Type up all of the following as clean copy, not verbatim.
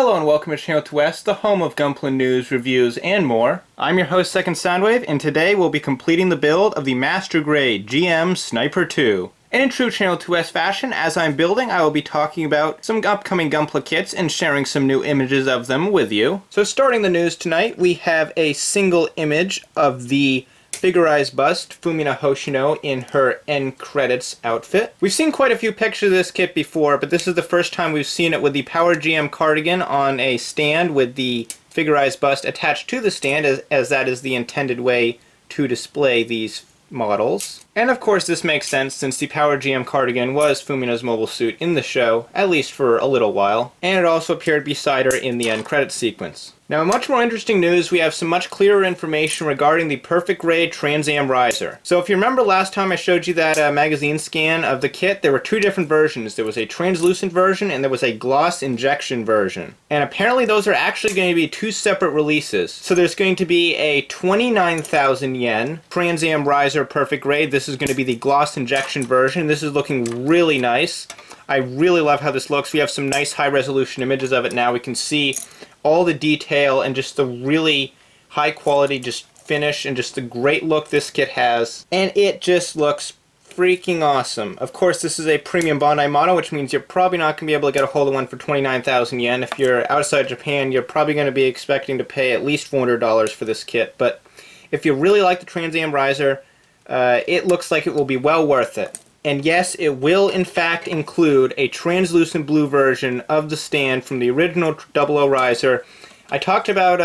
Hello and welcome to Channel 2S, the home of Gunpla news, reviews, and more. I'm your host, Second Soundwave, and today we'll be completing the build of the Master Grade GM Sniper 2. And in true Channel 2S fashion, as I'm building, I will be talking about some upcoming Gunpla kits and sharing some new images of them with you. So starting the news tonight, we have a single image of the figurized bust, Fumina I in her end credits outfit. We've seen quite a few pictures of this kit before, but this is the first time we've seen it with the Power GM cardigan on a stand with the figurized bust attached to the stand, as that is the intended way to display these models. And of course this makes sense since the Power GM cardigan was Fumina's mobile suit in the show, at least for a little while, and it also appeared beside her in the end credits sequence. Now, in much more interesting news, we have some much clearer information regarding the Perfect Grade Trans Am Riser. So if you remember last time I showed you that magazine scan of the kit, there were two different versions. There was a translucent version and there was a gloss injection version. And apparently those are actually going to be two separate releases. So there's going to be a 29,000 yen Trans Am Riser Perfect Grade. This is going to be the gloss injection version. This is looking really nice. I really love how this looks. We have some nice high resolution images of it now. We can see all the detail and just the really high quality just finish and just the great look this kit has. And it just looks freaking awesome. Of course, this is a premium Bandai model, which means you're probably not going to be able to get a hold of one for 29,000 yen. If you're outside Japan, you're probably going to be expecting to pay at least $400 for this kit. But if you really like the Trans Am Riser, it looks like it will be well worth it. And yes, it will in fact include a translucent blue version of the stand from the original 00 Riser. I talked about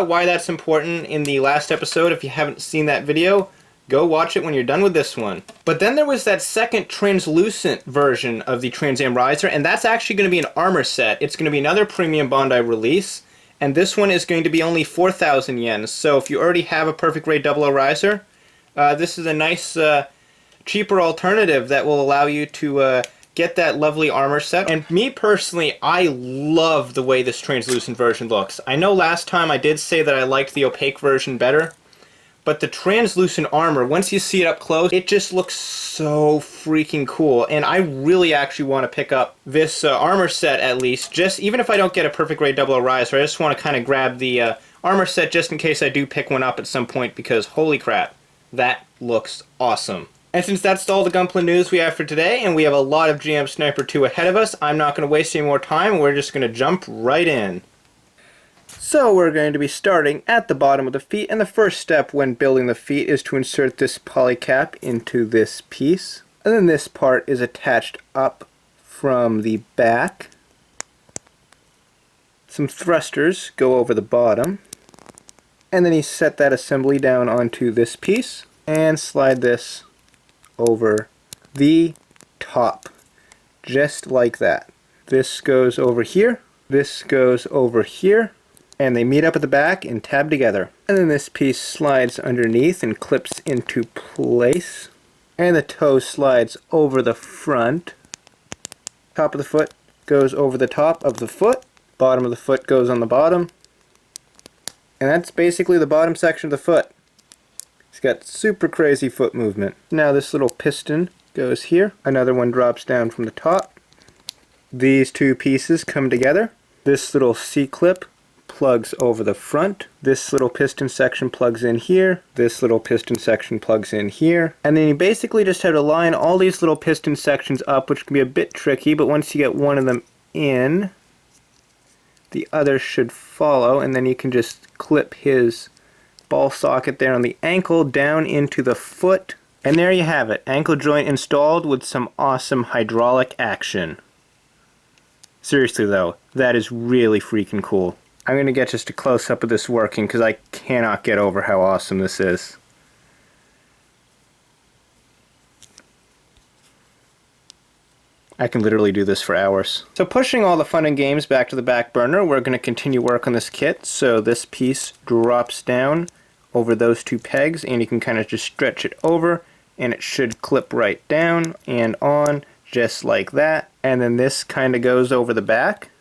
why that's important in the last episode. If you haven't seen that video, go watch it when you're done with this one. But then there was that second translucent version of the Trans Am Riser, and that's actually going to be an armor set. It's going to be another premium Bandai release, and this one is going to be only 4,000 yen. So if you already have a Perfect Grade 00 Riser, this is a nice cheaper alternative that will allow you to get that lovely armor set. And me personally, I love the way this translucent version looks. I know last time I did say that I liked the opaque version better, but the translucent armor, once you see it up close, it just looks so freaking cool. And I really actually want to pick up this armor set at least, just even if I don't get a Perfect Grade 00 Riser, I just want to kind of grab the armor set just in case I do pick one up at some point, because holy crap, that looks awesome. And since that's all the Gunpla news we have for today, and we have a lot of GM Sniper 2 ahead of us, I'm not going to waste any more time. We're just going to jump right in. So we're going to be starting at the bottom of the feet, and the first step when building the feet is to insert this poly cap into this piece. And then this part is attached up from the back. Some thrusters go over the bottom. And then you set that assembly down onto this piece and slide this over the top, just like that. This goes over here, this goes over here, and they meet up at the back and tab together. And then this piece slides underneath and clips into place, and the toe slides over the front. Top of the foot goes over the top of the foot, bottom of the foot goes on the bottom, and that's basically the bottom section of the foot. It's got super crazy foot movement. Now this little piston goes here. Another one drops down from the top. These two pieces come together. This little C-clip plugs over the front. This little piston section plugs in here. This little piston section plugs in here. And then you basically just have to line all these little piston sections up, which can be a bit tricky, but once you get one of them in, the other should follow, and then you can just clip his ball socket there on the ankle down into the foot, and there you have it, ankle joint installed with some awesome hydraulic action. Seriously though, that is really freaking cool. I'm going to get just a close-up of this working because I cannot get over how awesome this is. I can literally do this for hours. So pushing all the fun and games back to the back burner, we're going to continue work on this kit. So this piece drops down over those two pegs, and you can kind of just stretch it over, and it should clip right down and on, just like that. And then this kind of goes over the back,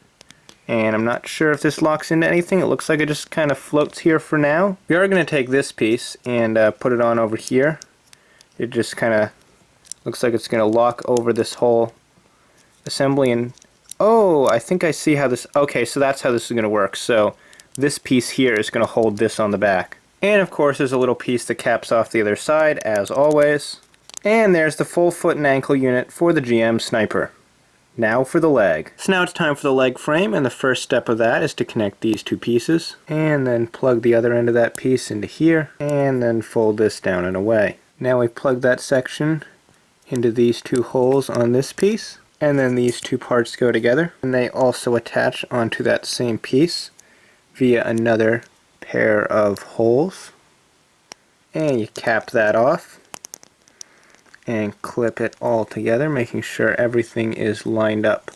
and I'm not sure if this locks into anything. It looks like it just kind of floats here for now. We are going to take this piece and put it on over here. It just kind of looks like it's going to lock over this whole assembly and Oh, I think I see how this... Okay, so that's how this is going to work. So this piece here is going to hold this on the back. And of course there's a little piece that caps off the other side, as always. And there's the full foot and ankle unit for the GM Sniper. Now for the leg. So now it's time for the leg frame, and the first step of that is to connect these two pieces. And then plug the other end of that piece into here, and then fold this down and away. Now we've plugged that section into these two holes on this piece. And then these two parts go together, and they also attach onto that same piece via another pair of holes. And you cap that off and clip it all together, making sure everything is lined up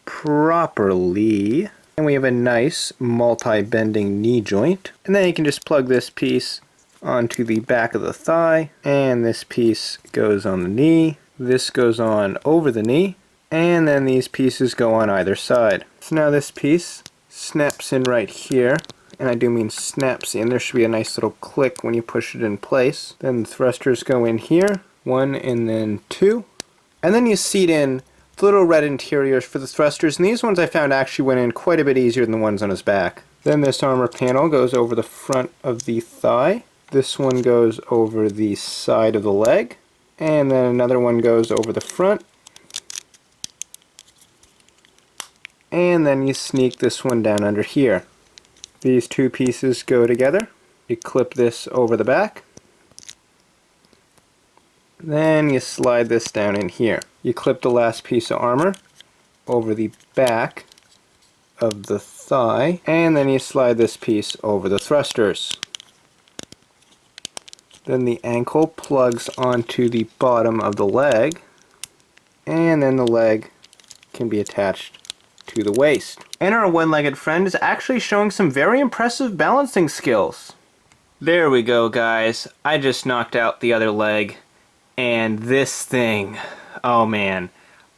properly. And we have a nice multi-bending knee joint. And then you can just plug this piece onto the back of the thigh, and this piece goes on the knee. This goes on over the knee. And then these pieces go on either side. So now this piece snaps in right here, and I do mean snaps in. There should be a nice little click when you push it in place. Then the thrusters go in here, 1 and then 2. And then you seat in the little red interiors for the thrusters, and these ones I found actually went in quite a bit easier than the ones on his back. Then this armor panel goes over the front of the thigh. This one goes over the side of the leg, and then another one goes over the front. And then you sneak this one down under here. These two pieces go together. You clip this over the back. Then you slide this down in here. You clip the last piece of armor over the back of the thigh, and then you slide this piece over the thrusters. Then the ankle plugs onto the bottom of the leg, and then the leg can be attached to the waist. And our one-legged friend is actually showing some very impressive balancing skills. There we go, guys. I just knocked out the other leg, and this thing, oh man,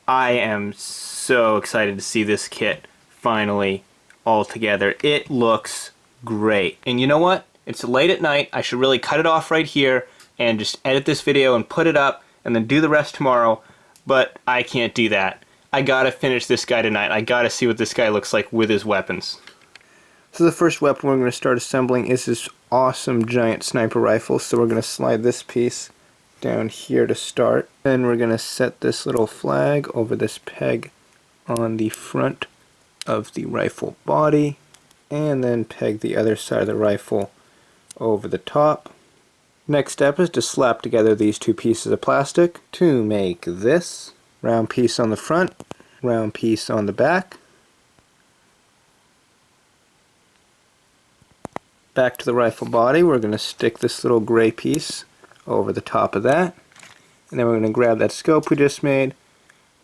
I am so excited to see this kit finally all together. It looks great. And you know what? It's late at night. I should really cut it off right here and just edit this video and put it up and then do the rest tomorrow, but I can't do that. I gotta finish this guy tonight. I gotta see what this guy looks like with his weapons. So the first weapon we're going to start assembling is this awesome giant sniper rifle. So we're going to slide this piece down here to start. Then we're going to set this little flag over this peg on the front of the rifle body. And then peg the other side of the rifle over the top. Next step is to slap together these two pieces of plastic to make this. Round piece on the front, round piece on the back. Back to the rifle body, we're going to stick this little gray piece over the top of that. And then we're going to grab that scope we just made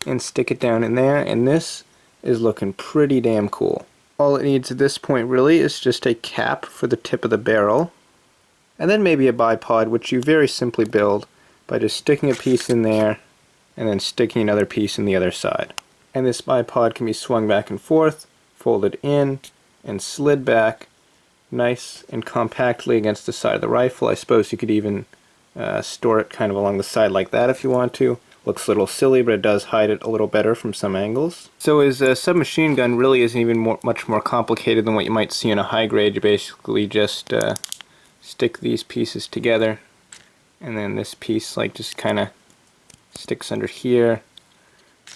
and stick it down in there. And this is looking pretty damn cool. All it needs at this point really is just a cap for the tip of the barrel. And then maybe a bipod, which you very simply build by just sticking a piece in there and then sticking another piece in the other side. And this bipod can be swung back and forth, folded in, and slid back nice and compactly against the side of the rifle. I suppose you could even store it kind of along the side like that if you want to. Looks a little silly, but it does hide it a little better from some angles. So his submachine gun really isn't even much more complicated than what you might see in a high grade. You basically just stick these pieces together, and then this piece like just kind of sticks under here,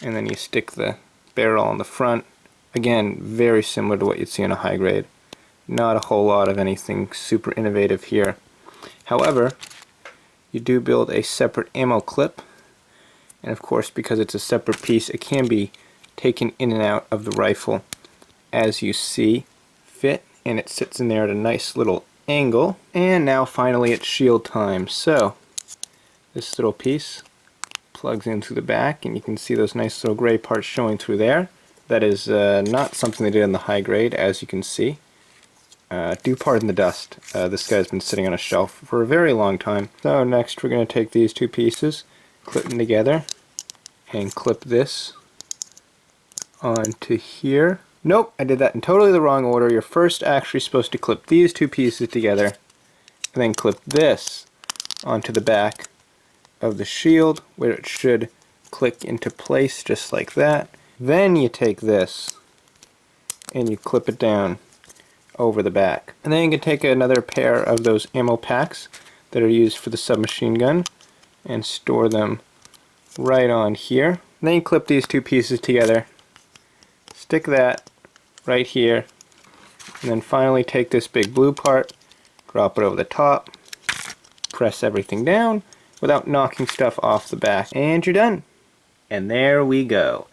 and then you stick the barrel on the front. Again, very similar to what you'd see in a high grade. Not a whole lot of anything super innovative here. However, you do build a separate ammo clip, and of course because it's a separate piece it can be taken in and out of the rifle as you see fit, and it sits in there at a nice little angle. And now finally it's shield time. So this little piece plugs in through the back, and you can see those nice little gray parts showing through there. That is not something they did in the high grade, as you can see. Do pardon the dust. This guy's been sitting on a shelf for a very long time. So next we're going to take these two pieces, clip them together, and clip this onto here. Nope, I did that in totally the wrong order. You're first actually supposed to clip these two pieces together, and then clip this onto the back of the shield, where it should click into place just like that. Then you take this and you clip it down over the back. And then you can take another pair of those ammo packs that are used for the submachine gun and store them right on here. And then you clip these two pieces together, stick that right here, and then finally take this big blue part, drop it over the top, press everything down without knocking stuff off the back, and you're done. And there we go.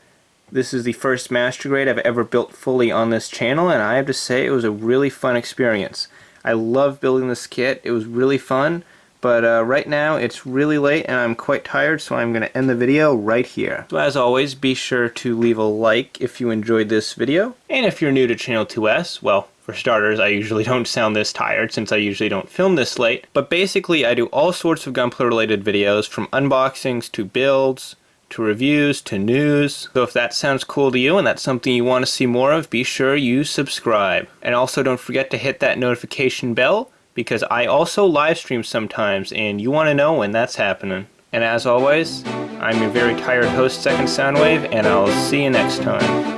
This is the first master grade I've ever built fully on this channel, and I have to say it was a really fun experience. I love building this kit. It was really fun, but right now it's really late and I'm quite tired, so I'm going to end the video right here. So as always, be sure to leave a like if you enjoyed this video, and if you're new to Channel 2S, well, for starters, I usually don't sound this tired since I usually don't film this late, but basically I do all sorts of Gunpla related videos, from unboxings to builds, to reviews, to news. So if that sounds cool to you and that's something you want to see more of, be sure you subscribe. And also don't forget to hit that notification bell, because I also live stream sometimes and you want to know when that's happening. And as always, I'm your very tired host, Second Soundwave, and I'll see you next time.